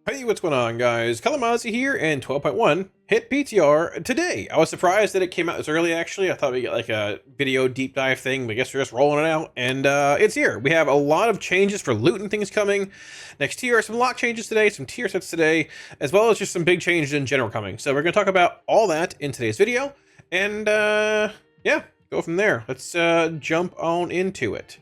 Hey, what's going on, guys? Kalamazi here, and 12.1 hit PTR today. I was surprised that it came out this early, actually. I thought we'd get like a video deep dive thing, but I guess we're just rolling it out, and it's here. We have a lot of changes for loot and things coming next tier, some lock changes today, some tier sets today, as well as just some big changes in general coming. So we're going to talk about all that in today's video, and yeah, go from there. Let's jump on into it.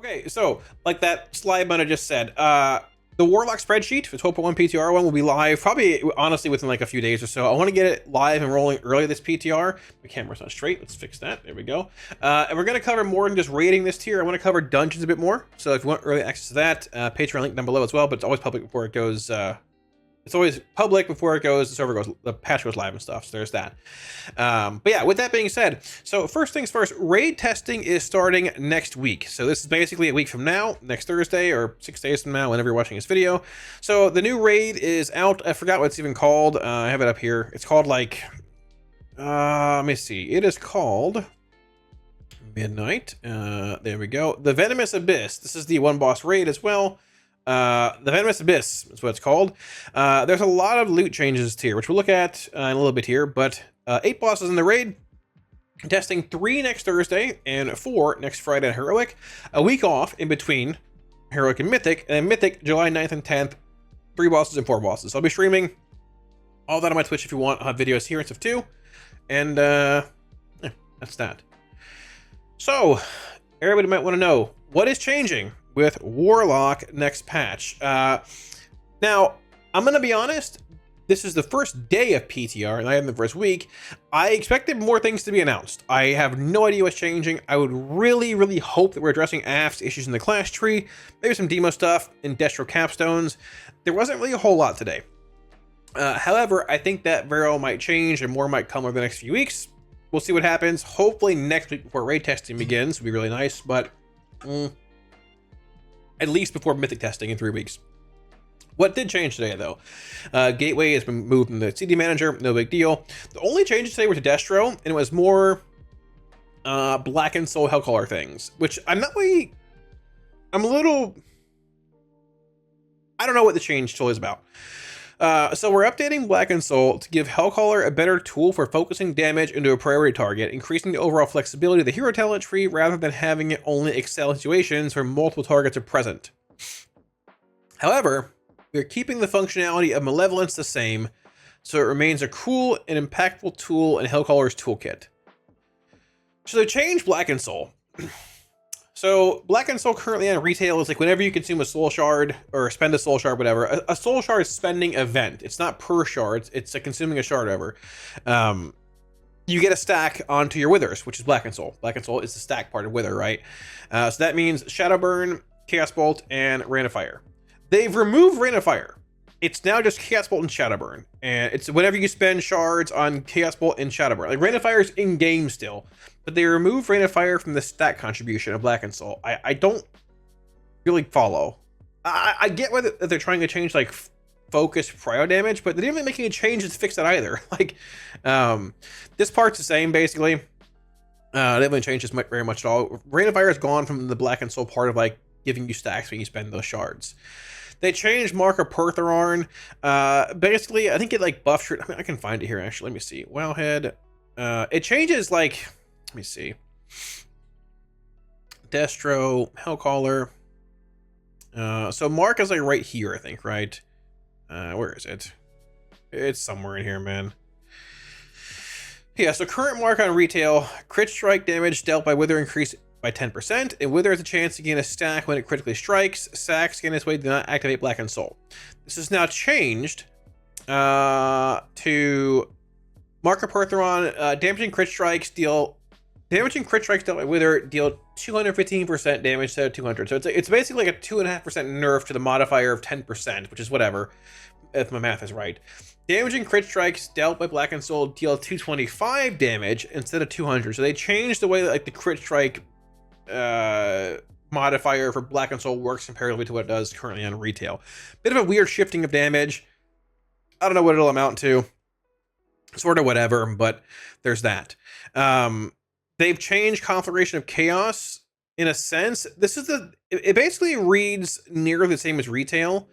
Okay, so like that slide might have just said, the Warlock spreadsheet for 12.1 PTR one will be live probably, honestly, within like a few days or so. I want to get it live and rolling early this PTR. My camera's not straight. Let's fix that. There we go. And we're going to cover more than just rating this tier. I want to cover dungeons a bit more. So if you want early access to that, Patreon link down below as well. But it's always public before it goes. It's always public before it goes, the server goes, the patch goes live and stuff. So there's that. But yeah, with that being said, so first things first, raid testing is starting next week. So this is basically a week from now, next Thursday, or 6 days from now, whenever you're watching this video. So the new raid is out. I forgot what it's even called. I have it up here. It's called like, let me see. It is called Midnight. There we go. The Venomous Abyss. This is the one boss raid as well. The Venomous Abyss is what it's called. There's a lot of loot changes here, which we'll look at in a little bit here, but 8 bosses in the raid, testing 3 next Thursday and 4 next Friday on Heroic, a week off in between Heroic and Mythic, and then Mythic July 9th and 10th, 3 bosses and 4 bosses. I'll be streaming all that on my Twitch if you want. I'll have videos here and stuff too, and yeah, that's that. So everybody might want to know what is changing with Warlock next patch. Now, I'm going to be honest, this is the first day of PTR, and I am the first week. I expected more things to be announced. I have no idea what's changing. I would really hope that we're addressing AF's issues in the class tree, maybe some demo stuff in Destro capstones. There wasn't really a whole lot today. However, I think that very well might change, and more might come over the next few weeks. We'll see what happens. Hopefully next week before raid testing begins would be really nice, but at least before Mythic testing in 3 weeks. What did change today, though? Gateway has been moved in the CD manager, no big deal. The only changes today were to Destro, and it was more Black and Soul Hellcaller things, which I'm not really... I'm a little... I don't know what the change tool is about. So we're updating Black and Soul to give Hellcaller a better tool for focusing damage into a priority target, increasing the overall flexibility of the hero talent tree rather than having it only excel in situations where multiple targets are present. However, we're keeping the functionality of Malevolence the same, so it remains a cool and impactful tool in Hellcaller's toolkit. So they changed Black and Soul. So Black and Soul currently on retail is like whenever you consume a soul shard or spend a soul shard, whatever. A soul shard is spending event. It's not per shard. It's a consuming a shard over. You get a stack onto your withers, which is Black and Soul. Black and Soul is the stack part of wither, right? So that means Shadow Burn, Chaos Bolt, and Rain of Fire. They've removed Rain of Fire. It's now just Chaos Bolt and Shadow Burn. And it's whenever you spend shards on Chaos Bolt and Shadow Burn. Like Rain of Fire is in game still, but they removed Rain of Fire from the stat contribution of Black and Soul. I don't really follow. I get whether they're trying to change like focus prio damage, but they didn't really make any changes to fix that either. Like this part's the same basically. They haven't changed this very much at all. Rain of Fire is gone from the Black and Soul part of like giving you stacks when you spend those shards. They changed Mark of Pertheron. Basically, I think it like buffs. I mean, I can find it here actually. Let me see. Wowhead. It changes like. Let me see. Destro, Hellcaller. So Mark is like right here, I think, right? Where is it? It's somewhere in here, man. Yeah. So current Mark on retail: crit strike damage dealt by Wither increased by 10%, and Wither has a chance to gain a stack when it critically strikes. Sacks gain this way do not activate Black and Soul. This is now changed to Mark of Pertheron. Damaging crit strikes dealt by Wither deal 215% damage instead of 200. So it's basically like a 2.5% nerf to the modifier of 10%, which is whatever, if my math is right. Damaging crit strikes dealt by Black and Soul deal 225 damage instead of 200. So they changed the way that like the crit strike modifier for Black and Soul works comparatively to what it does currently on retail. Bit of a weird shifting of damage. I don't know what it'll amount to. Sort of whatever, but there's that. they've changed Conflagration of Chaos in a sense. This is it basically reads nearly the same as retail.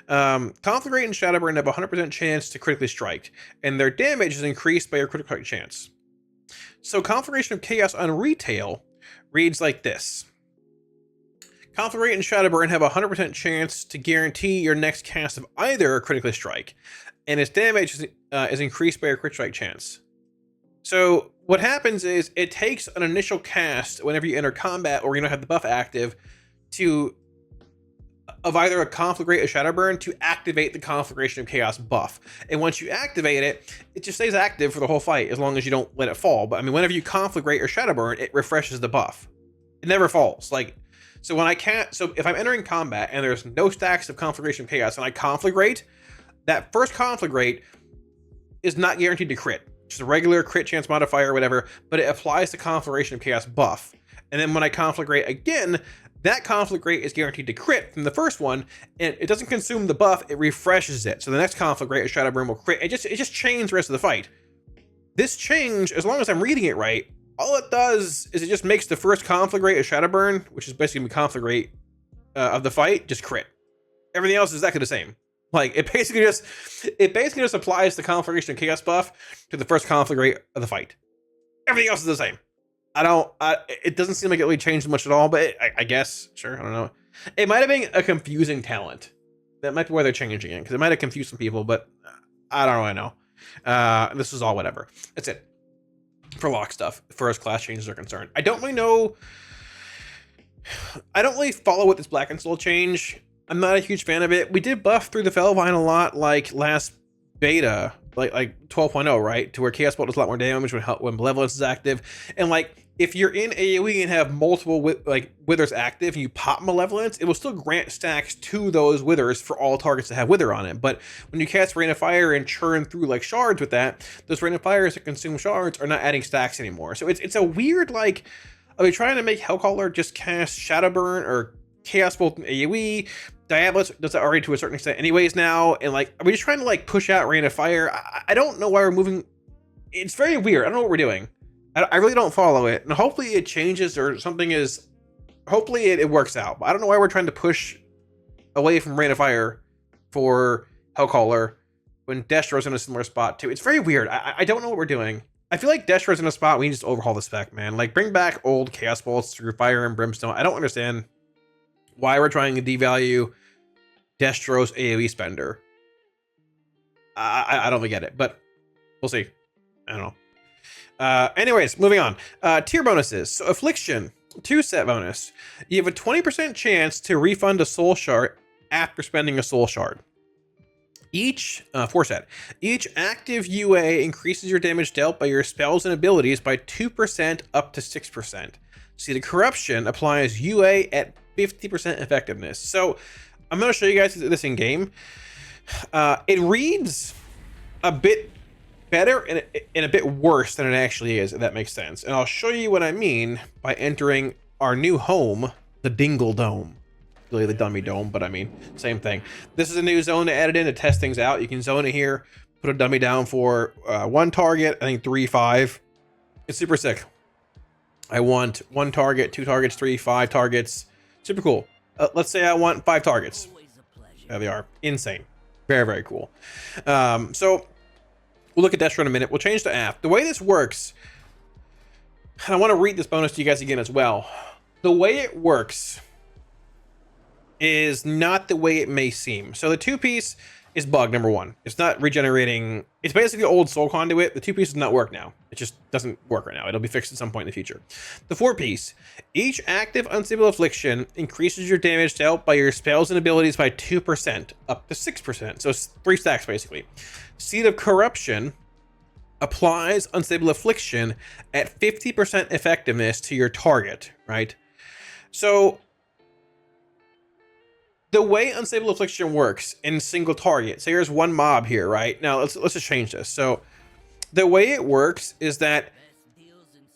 Conflagrate and Shadowburn have a 100% chance to critically strike, and their damage is increased by your critical strike chance. So Conflagration of Chaos on retail reads like this. Conflagrate and Shadowburn have a 100% chance to guarantee your next cast of either a critically strike, and its damage is increased by your crit strike chance. So what happens is it takes an initial cast whenever you enter combat or you don't have the buff active of either a Conflagrate or Shadowburn to activate the Conflagration of Chaos buff. And once you activate it, it just stays active for the whole fight as long as you don't let it fall. But I mean, whenever you Conflagrate or Shadowburn, it refreshes the buff. It never falls. Like, so when I can't, so if I'm entering combat and there's no stacks of Conflagration of Chaos and I Conflagrate, that first Conflagrate is not guaranteed to crit. Just a regular crit chance modifier or whatever, but it applies the Conflagration of Chaos buff. And then when I Conflagrate again, that Conflagrate is guaranteed to crit from the first one, and it doesn't consume the buff, it refreshes it. So the next Conflagrate or Shadowburn will crit. It just changes the rest of the fight. This change, as long as I'm reading it right, all it does is it just makes the first Conflagrate or Shadowburn, which is basically the Conflagrate of the fight, just crit. Everything else is exactly the same. Like, it basically just applies the Conflagration of Chaos buff to the first Conflagrate of the fight. Everything else is the same. It doesn't seem like it really changed much at all, but I guess, sure, I don't know. It might have been a confusing talent. That might be why they're changing it, because it might have confused some people, but I don't really know. This is all whatever. That's it. For lock stuff, as far as class changes are concerned. I don't really know. I don't really follow with this Black and Soul change. I'm not a huge fan of it. We did buff through the Felvine a lot, like last beta, like 12.0, right? To where Chaos Bolt does a lot more damage when Malevolence is active. And like, if you're in AoE and have multiple Withers active and you pop Malevolence, it will still grant stacks to those Withers for all targets that have Wither on it. But when you cast Rain of Fire and churn through like shards with that, those Rain of Fires that consume shards are not adding stacks anymore. So it's a weird, like, are we trying to make Hellcaller just cast Shadowburn or Chaos Bolt in AoE? Diabolus does that already to a certain extent anyways now, and like, are we just trying to like push out Rain of Fire? I don't know why we're moving. It's very weird. I don't know what we're doing. I really don't follow it, and hopefully it changes or something is, hopefully it works out. But I don't know why we're trying to push away from Rain of Fire for Hellcaller when Destro's in a similar spot too. It's very weird. I don't know what we're doing. I feel like Destro's in a spot we need to just overhaul the spec, man. Like, bring back old Chaos Bolts through Fire and Brimstone. I don't understand why we're trying to devalue Destro's AoE spender. I don't really get it, but we'll see. I don't know. Anyways, moving on. Tier bonuses. So Affliction, 2-set bonus. You have a 20% chance to refund a soul shard after spending a soul shard. Each 4-set. Each active UA increases your damage dealt by your spells and abilities by 2% up to 6%. See, the corruption applies UA at 50% effectiveness. So I'm going to show you guys this in game. It reads a bit better and a bit worse than it actually is, if that makes sense. And I'll show you what I mean by entering our new home, the Dingle Dome. Really the dummy dome, but I mean, same thing. This is a new zone to add in to test things out. You can zone it here, put a dummy down for 1 target, I think 3, 5. It's super sick. I want 1 target, 2 targets, 3, 5 targets. Super cool. Let's say I want 5 targets. There they are. Insane. Very, very cool. So we'll look at Destro in a minute. We'll change to Aff. The way this works, and I want to read this bonus to you guys again as well. The way it works is not the way it may seem. So the 2-piece is bugged, number 1. It's not regenerating. It's basically old soul conduit. The 2-piece does not work now. It just doesn't work right now. It'll be fixed at some point in the future. The 4-piece, each active unstable affliction increases your damage dealt by your spells and abilities by 2% up to 6%. So it's 3 stacks basically. Seed of Corruption applies unstable affliction at 50% effectiveness to your target, right? So the way unstable affliction works in single target, say there's 1 mob here, right? Now let's just change this. So the way it works is that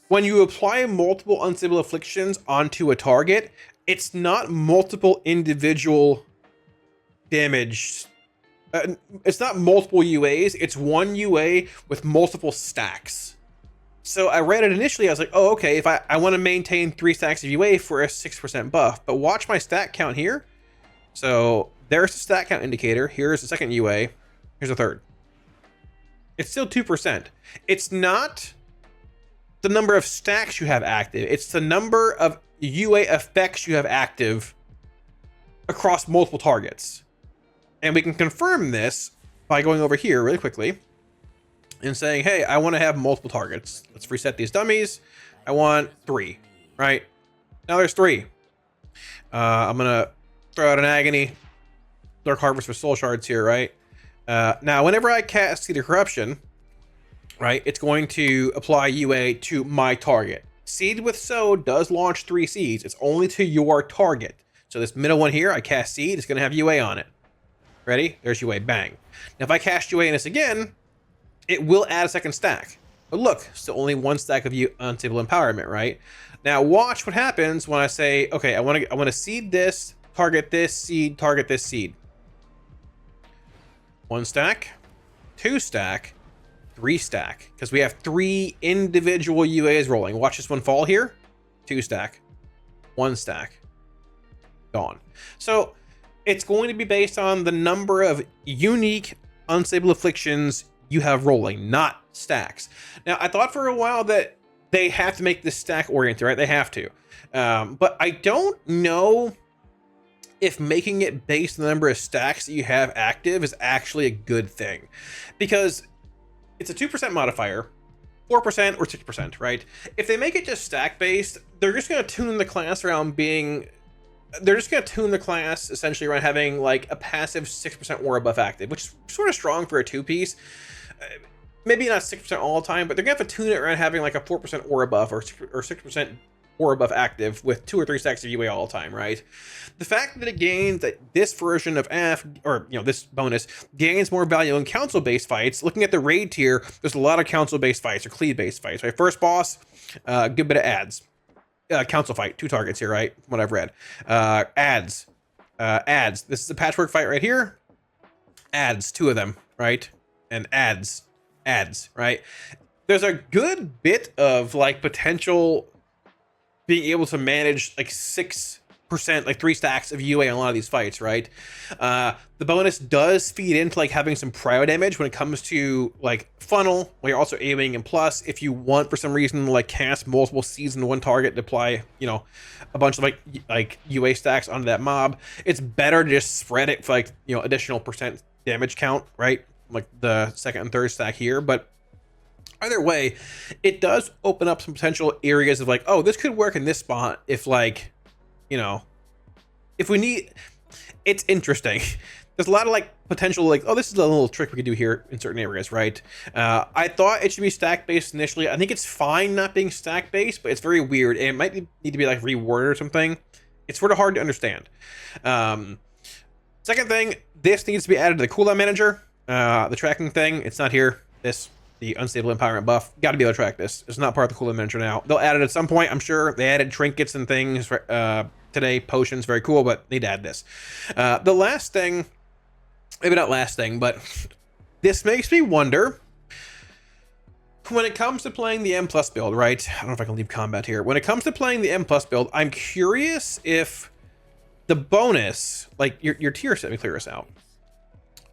when you apply multiple unstable afflictions onto a target, it's not multiple individual damage. It's not multiple UAs. It's 1 UA with multiple stacks. So I read it initially, I was like, oh, okay, if I want to maintain 3 stacks of UA for a 6% buff, but watch my stat count here. So there's the stat count indicator. Here's the second UA. Here's the third. It's still 2%. It's not the number of stacks you have active. It's the number of UA effects you have active across multiple targets. And we can confirm this by going over here really quickly and saying, hey, I want to have multiple targets. Let's reset these dummies. I want 3, right? Now there's 3. I'm going to throw out an Agony, Dark Harvest for Soul Shards here, right? Now, whenever I cast Seed of Corruption, right, it's going to apply UA to my target. Seed with Sow does launch 3 seeds. It's only to your target. So this middle one here, I cast Seed, it's going to have UA on it. Ready? There's UA, bang. Now, if I cast UA in this again, it will add a second stack. But look, still only 1 stack of unstable empowerment, right? Now watch what happens when I say, okay, I want to seed this, target this seed, target this seed. 1 stack, 2 stack, 3 stack, because we have 3 individual UAs rolling. Watch this one fall here. 2 stack, 1 stack, gone. So it's going to be based on the number of unique unstable afflictions you have rolling, not stacks. Now, I thought for a while that they have to make this stack oriented, right? They have to. But I don't know if making it based on the number of stacks that you have active is actually a good thing. Because it's a 2% modifier, 4% or 6%, right? If they make it just stack based, they're just going to tune the class around being... They're just going to tune the class essentially around having like a passive 6% aura buff active, which is sort of strong for a 2-piece. Maybe not 6% all the time, but they're going to have to tune it around having like a 4% aura buff or 6% aura buff active with 2 or 3 stacks of UA all the time, right? The fact that it gains that this version of F, or this bonus gains more value in council-based fights. Looking at the raid tier, there's a lot of council-based fights or cleave-based fights, right? First boss, good bit of ads. Council fight, 2 targets here, right? What I've read. Ads. This is a patchwork fight right here. Ads, 2 of them, right? And ads, right? There's a good bit of like potential being able to manage like 6%, like 3 stacks of UA on a lot of these fights, right? The bonus does feed into like having some prio damage when it comes to like funnel, where you're also aiming, and plus if you want for some reason like cast multiple seeds in one target to apply, a bunch of like UA stacks onto that mob, it's better to just spread it for like, additional percent damage count, right? Like the second and third stack here. But either way, it does open up some potential areas of like, oh, this could work in this spot if like, if we need, it's interesting. There's a lot of like potential, like, oh, this is a little trick we could do here in certain areas, right? I thought it should be stack based initially. I think it's fine not being stack based, but it's very weird, and it might need to be like reworded or something. It's sort of hard to understand. Second thing, this needs to be added to the cooldown manager. The tracking thing, it's not here. The unstable empowerment buff, got to be able to track this. It's not part of the cooldown manager now. They'll add it at some point, I'm sure. They added trinkets and things today, potions, very cool, but they'd add this. The last thing, maybe not last thing, but this makes me wonder, when it comes to playing the M+ build, right? I don't know if I can leave combat here. When it comes to playing the M+ build, I'm curious if the bonus, like your tier set, let me clear this out.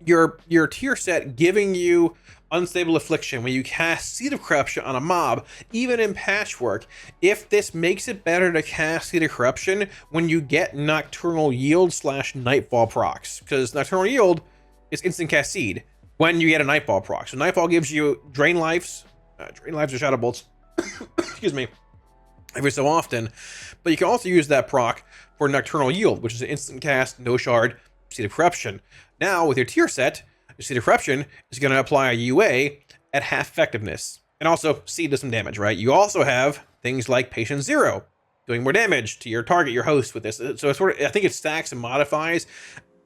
Your tier set giving you unstable affliction when you cast Seed of Corruption on a mob, even in patchwork, if this makes it better to cast Seed of Corruption when you get Nocturnal Yield / Nightfall procs, because Nocturnal Yield is instant cast Seed when you get a Nightfall proc. So Nightfall gives you Drain Lives or Shadow Bolts, excuse me, every so often, but you can also use that proc for Nocturnal Yield, which is an instant cast, no shard, Seed of Corruption. Now, with your tier set, Seed of Corruption is going to apply a UA at half effectiveness. And also, Seed does some damage, right? You also have things like Patient Zero, doing more damage to your target, your host with this. So it's sort of, I think it stacks and modifies.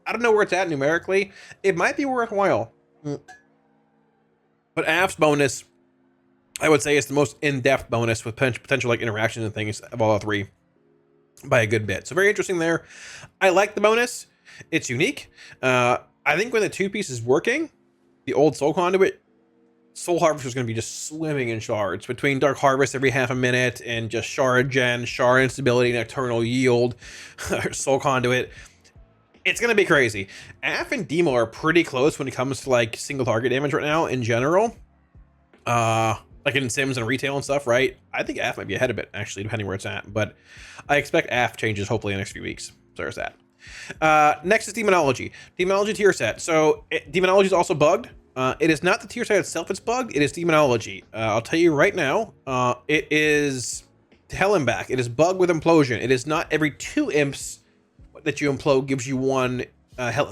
I don't know where it's at numerically. It might be worthwhile. But AF's bonus, I would say, is the most in-depth bonus with potential like interactions and things of all 3 by a good bit. So very interesting there. I like the bonus. It's unique. I think when the 2-piece is working, the old Soul Conduit Soul Harvest was going to be just swimming in shards between Dark Harvest every half a minute and just shard gen, shard instability, nocturnal yield, Soul Conduit. It's going to be crazy. Aff and Demo are pretty close when it comes to like single target damage right now in general. Like in Sims and retail and stuff, right? I think Aff might be ahead of it, actually, depending where it's at. But I expect Aff changes hopefully in the next few weeks. So there's that. Next is Demonology. Demonology tier set. So Demonology is also bugged. It is not the tier set itself that's bugged. It is Demonology. I'll tell you right now, it is hell and back. It is bugged with implosion. It is not every 2 imps that you implode gives you 1 hell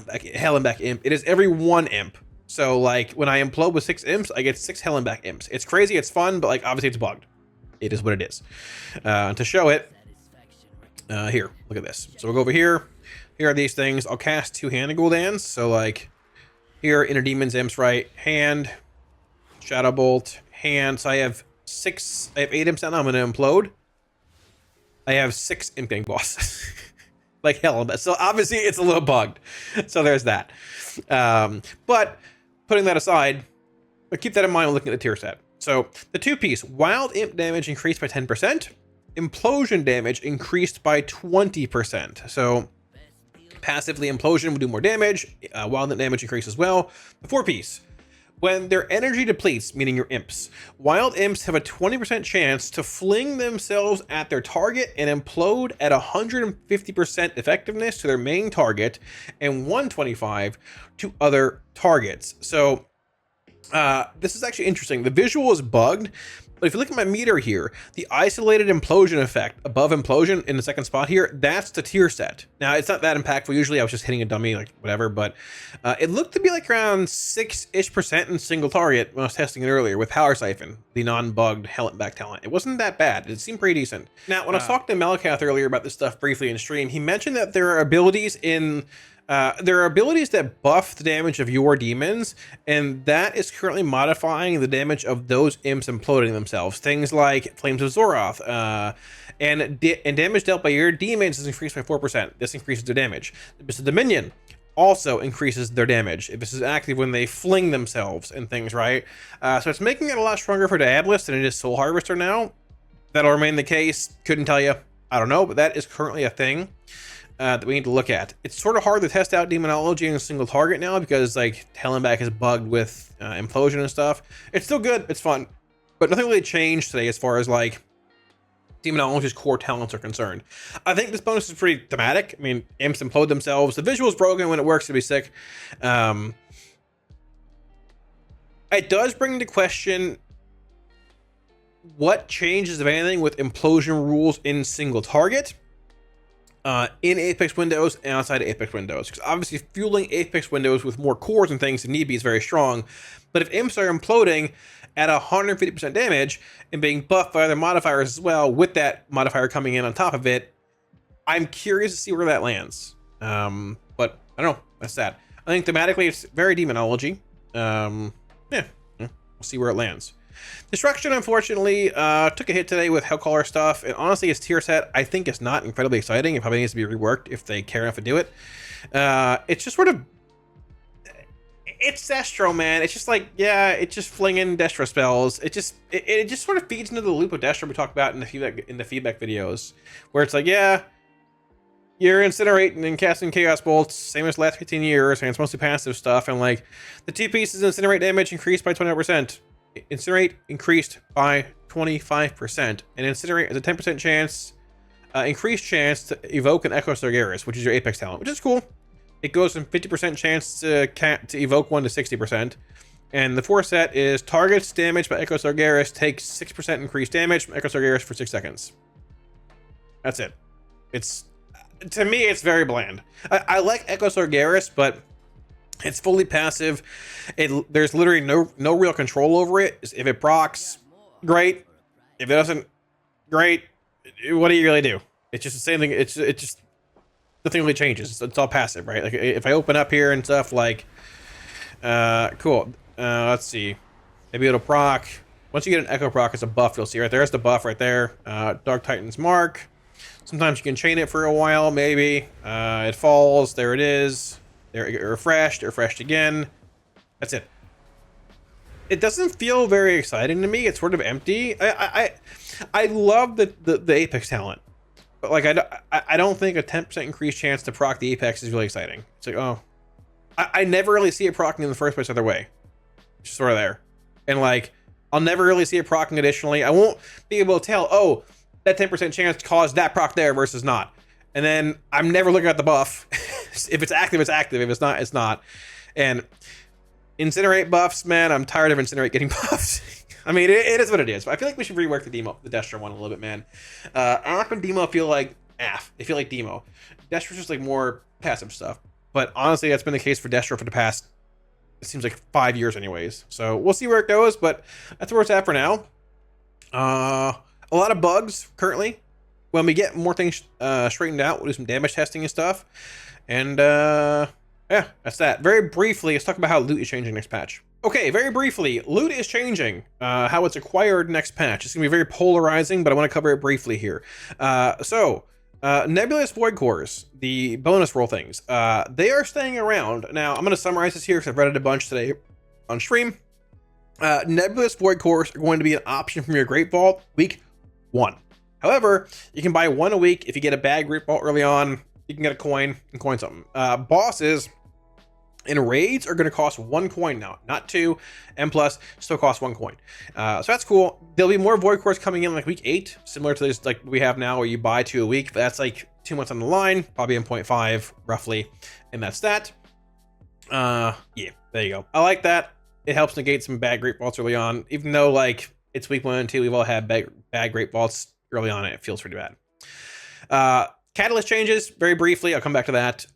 and back imp. It is every 1 imp. So like when I implode with 6 imps, I get 6 hell and back imps. It's crazy, it's fun, but like obviously it's bugged. It is what it is. To show it, here, look at this. So we'll go over here. Here are these things. I'll cast 2 hand Gul'dans. So like here, Inner Demons, imps, right? Hand, Shadow Bolt, hand. So I have 8 imps now. I'm gonna implode. I have 6 imping bosses. Like hell, so obviously it's a little bugged. So there's that. But putting that aside, but keep that in mind when looking at the tier set. So the 2-piece wild imp damage increased by 10%, implosion damage increased by 20%. So passively implosion will do more damage, wild imp damage increase as well. The 4-piece. When their energy depletes, meaning your imps, wild imps have a 20% chance to fling themselves at their target and implode at 150% effectiveness to their main target and 125 to other targets. So this is actually interesting. The visual is bugged, but if you look at my meter here, the isolated implosion effect above implosion in the second spot here, that's the tier set. Now, it's not that impactful. Usually I was just hitting a dummy, like whatever, but it looked to be like around 6-ish% in single target when I was testing it earlier with Power Siphon, the non-bugged Hell Back talent. It wasn't that bad. It seemed pretty decent. Now, when I was talking to Malakath earlier about this stuff briefly in stream, he mentioned that there are abilities that buff the damage of your demons, and that is currently modifying the damage of those imps imploding themselves. Things like Flames of Zoroth, and damage dealt by your demons is increased by 4%. This increases their damage. The Dominion also increases their damage. If this is active when they fling themselves and things, right? So it's making it a lot stronger for Diabolist than it is Soul Harvester now. That'll remain the case. Couldn't tell you. I don't know, but that is currently a thing that we need to look at. It's sort of hard to test out Demonology in a single target now because like Hell and Back is bugged with implosion and stuff. It's still good, it's fun, but nothing really changed today as far as like Demonology's core talents are concerned. I think this bonus is pretty thematic. I mean, imps implode themselves. The visual's broken. When it works, it'll be sick. It does bring into question what changes, if anything, with implosion rules in single target. In Apex windows and outside of Apex windows, because obviously fueling Apex windows with more cores and things if need be is very strong. But if imps are imploding at 150% damage and being buffed by other modifiers as well, with that modifier coming in on top of it, I'm curious to see where that lands. But I don't know. That's sad. I think thematically it's very Demonology. Yeah, we'll see where it lands. Destruction, unfortunately, took a hit today with Hellcaller stuff, and honestly, its tier set, I think it's not incredibly exciting. It probably needs to be reworked if they care enough to do it. It's just sort of... It's Destro, man. It's just like, yeah, it's just flinging Destro spells. It just sort of feeds into the loop of Destro we talked about in the feedback videos, where it's like, yeah, you're incinerating and casting Chaos Bolts, same as the last 15 years, and it's mostly passive stuff, and like, the 2 pieces incinerate damage increased by 20%. Incinerate increased by 25%, and Incinerate has a 10% chance, increased chance to evoke an Echo Sargeras, which is your Apex talent, which is cool. It goes from 50% chance to evoke one to 60%. And the 4 set is targets damaged by Echo Sargeras takes 6% increased damage from Echo Sargeras for 6 seconds. That's it. It's, to me, it's very bland. I like Echo Sargeras, but it's fully passive. There's literally no real control over it. If it procs, great. If it doesn't, great. What do you really do? It's just the same thing. It's just nothing really changes. It's all passive, right? Like if I open up here and stuff, like, cool. Let's see. Maybe it'll proc. Once you get an Echo proc, it's a buff. You'll see right there's the buff right there. Dark Titan's Mark. Sometimes you can chain it for a while. Maybe it falls. There it is. There, refreshed again. That's it. it doesn't feel very exciting to me. It's sort of empty. I love the Apex talent, but like I don't think a 10% increased chance to proc the Apex is really exciting. It's like, oh, I never really see it proccing in the first place other way. It's just sort of there, and like I'll never really see it proccing additionally. I won't be able to tell, oh, that 10% chance caused that proc there versus not, and then I'm never looking at the buff. If it's active, it's active. If it's not, it's not. And Incinerate buffs, man, I'm tired of Incinerate getting buffed. I mean, it is what it is. But I feel like we should rework the Destro one a little bit, man. Aff and Demo feel like Aff. They feel like Demo. Destro's just like more passive stuff. But honestly, that's been the case for Destro for the past, it seems like 5 years anyways. So we'll see where it goes, but that's where it's at for now. A lot of bugs currently. When we get more things straightened out, we'll do some damage testing and stuff. And yeah, that's that. Very briefly, let's talk about how loot is changing next patch. Okay, very briefly, loot is changing. How it's acquired next patch. It's going to be very polarizing, but I want to cover it briefly here. Nebulous Void Cores, the bonus roll things, they are staying around. Now, I'm going to summarize this here because I've read it a bunch today on stream. Nebulous Void Cores are going to be an option from your Great Vault week 1. However, you can buy 1 a week. If you get a bad Great Vault early on, you can get a coin and coin something. Bosses in raids are going to cost 1 coin now, not 2, and plus still cost 1 coin. So that's cool. There'll be more Void Cores coming in like week 8, similar to this like we have now where you buy 2 a week, but that's like 2 months on the line, probably in 0.5 roughly, and that's that. Yeah, there you go. I like that. It helps negate some bad Great Vaults early on, even though like it's week 1 and 2, we've all had bad Great Vaults early on, and it feels pretty bad. Catalyst changes, very briefly, I'll come back to that.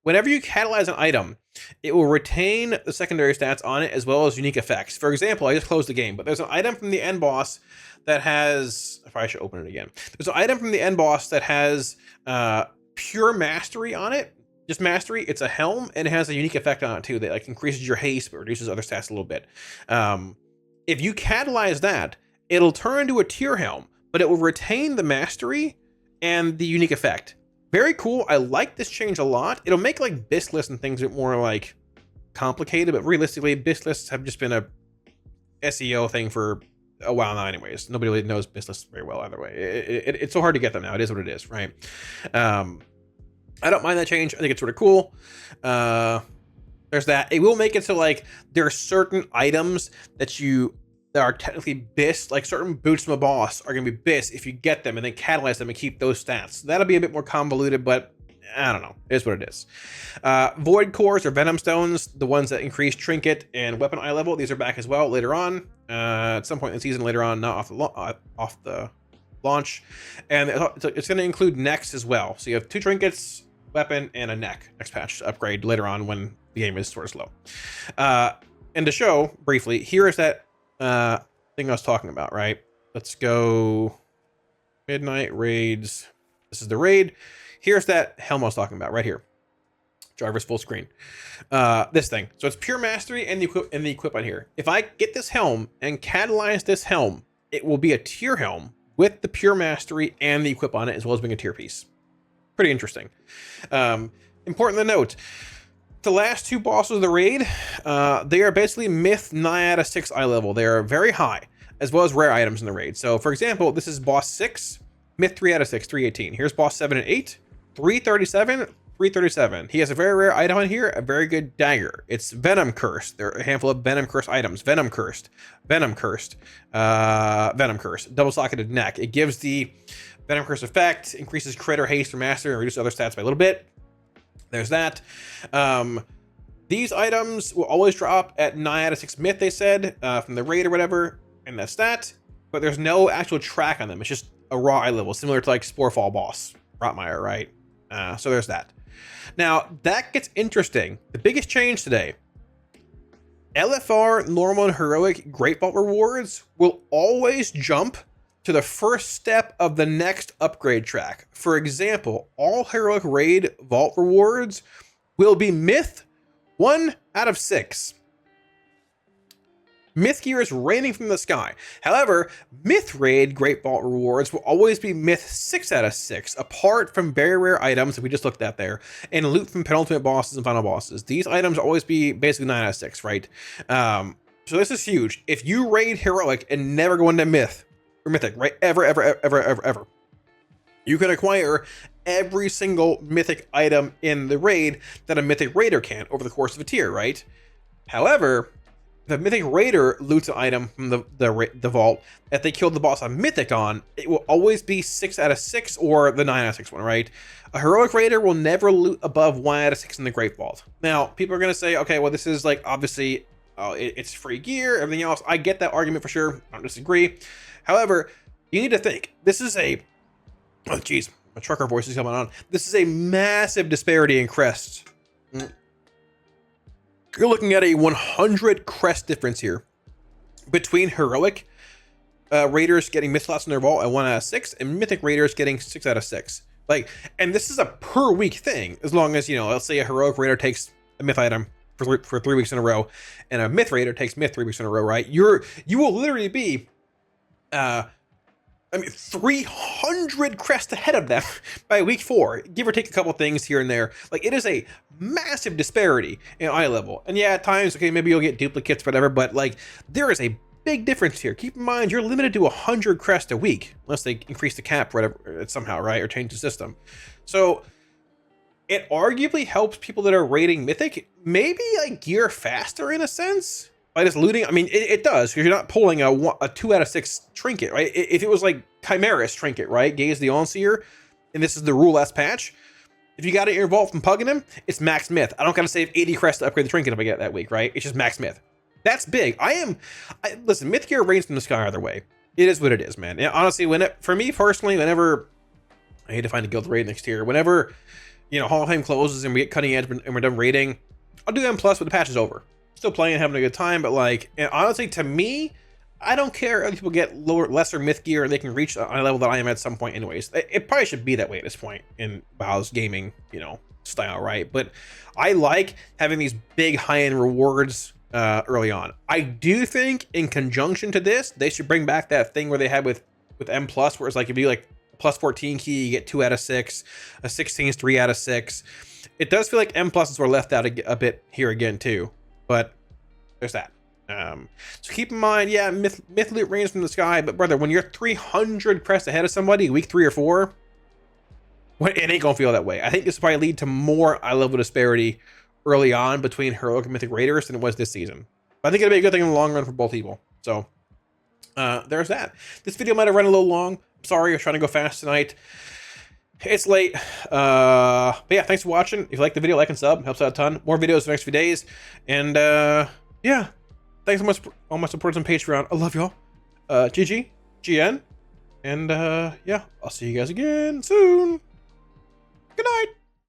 Whenever you catalyze an item, it will retain the secondary stats on it as well as unique effects. For example, I just closed the game, but there's an item from the end boss that has, I probably should open it again. There's an item from the end boss that has pure mastery on it. Just mastery, it's a helm, and it has a unique effect on it too that like increases your haste but reduces other stats a little bit. If you catalyze that, it'll turn into a tier helm, but it will retain the mastery and the unique effect. Very cool. I like this change a lot. It'll make like BIS lists and things a bit more like complicated, but realistically, BIS lists have just been a SEO thing for a while now anyways. Nobody really knows BIS lists very well either way. It's so hard to get them now. It is what it is, right? I don't mind that change. I think it's sort of cool. There's that. It will make it so like there are certain items that are technically BIS, like certain boots from a boss are going to be BIS if you get them and then catalyze them and keep those stats. That'll be a bit more convoluted, but I don't know. It is what it is. Void Cores or Venom Stones, the ones that increase Trinket and Weapon Eye level, these are back as well later on. At some point in the season later on, not off the launch. And it's going to include necks as well. So you have 2 Trinkets, Weapon, and a neck next patch to upgrade later on when the game is sort of slow. And to show briefly, here is that thing I was talking about, right? Let's go Midnight Raids. This is the raid. Here's that helm I was talking about right here. Driver's full screen. This thing. So it's pure mastery and the equip on here. If I get this helm and catalyze this helm, it will be a tier helm with the pure mastery and the equip on it, as well as being a tier piece. Pretty interesting. Important to note, the last 2 bosses of the raid, they are basically myth 9 out of 6 eye level. They are very high, as well as rare items in the raid. So for example, this is boss 6, myth 3 out of 6, 318. Here's boss 7 and 8, 337, 337. He has a very rare item on here, a very good dagger. It's Venom Cursed. There are a handful of Venom Cursed items. Venom Cursed, Venom Cursed, Venom Cursed, double-socketed neck. It gives the Venom Cursed effect, increases crit or haste or mastery, and reduces other stats by a little bit. There's that. These items will always drop at 9 out of 6 myth, they said, from the raid or whatever, and that's that. But there's no actual track on them. It's just a raw eye level, similar to like Sporefall boss, Rotmeyer, right? So there's that. Now, that gets interesting. The biggest change today, LFR, normal, and heroic Great Vault rewards will always jump to the first step of the next upgrade track. For example, all heroic raid vault rewards will be myth 1 out of 6. Myth gear is raining from the sky. However, myth raid Great Vault rewards will always be myth 6 out of 6, apart from very rare items that we just looked at there, and loot from penultimate bosses and final bosses. These items will always be basically 9 out of 6, right? So this is huge. If you raid Heroic and never go into Myth or Mythic, right? Ever, you can acquire every single Mythic item in the raid that a Mythic Raider can over the course of a tier, right? However, if a Mythic Raider loots an item from the vault that they killed the boss on Mythic on, it will always be 6 out of 6 or the 9 out of 6 one, right? A Heroic Raider will never loot above 1 out of 6 in the Great Vault. Now, people are going to say, okay, well, this is like, obviously, it's free gear, everything else. I get that argument for sure. I don't disagree. However, you need to think, this is a, oh, geez, my trucker voice is coming on. This is a massive disparity in crests. You're looking at a 100 crest difference here between Heroic Raiders getting Myth slots in their vault at 1 out of 6 and Mythic Raiders getting 6 out of 6. Like, and this is a per week thing, as long as, you know, let's say a Heroic Raider takes a Myth item for 3 weeks in a row and a Myth Raider takes Myth 3 weeks in a row, right? You will literally be, 300 crests ahead of them by week 4, give or take a couple things here and there. Like, it is a massive disparity in eye level. And yeah, at times, okay, maybe you'll get duplicates, whatever, but like, there is a big difference here. Keep in mind, you're limited to 100 crests a week, unless they increase the cap, whatever, somehow, right? Or change the system. So it arguably helps people that are raiding Mythic maybe like gear faster in a sense. By just looting, I mean, it does, because you're not pulling a 2 out of 6 trinket, right? If it was like Chimera's trinket, right? Gaze the Onseer, and this is the rule last patch. If you got it in your vault from pugging him, it's max myth. I don't got to save 80 crests to upgrade the trinket if I get it that week, right? It's just max myth. That's big. Listen, myth gear rains from the sky either way. It is what it is, man. And honestly, for me personally, whenever I need to find a guild raid next year, whenever, you know, Hall of Fame closes and we get cutting edge and we're done raiding, I'll do M+, but the patch is over. Still playing, having a good time, but like, and honestly, to me, I don't care if people get lesser myth gear and they can reach a level that I am at some point anyways. It probably should be that way at this point in WoW's gaming, you know, style, right? But I like having these big high-end rewards early on. I do think in conjunction to this, they should bring back that thing where they had with M+, where it's like if you like plus 14 key, you get 2 out of 6, a 16 is 3 out of 6. It does feel like M+ is were left out a bit here again too. But there's that. So keep in mind, yeah, myth loot rains from the sky, but brother, when you're 300 crests ahead of somebody week 3 or 4, it ain't gonna feel that way. I think this will probably lead to more eye level disparity early on between Heroic and Mythic Raiders than it was this season. But I think it'll be a good thing in the long run for both people. So there's that. This video might have run a little long. I'm sorry, I was trying to go fast tonight. It's late, but yeah, thanks for watching. If you like the video, like and sub, helps out a ton. More videos in the next few days, and yeah, thanks so much for all my supporters on Patreon. I love y'all. GG, GN, and yeah, I'll see you guys again soon.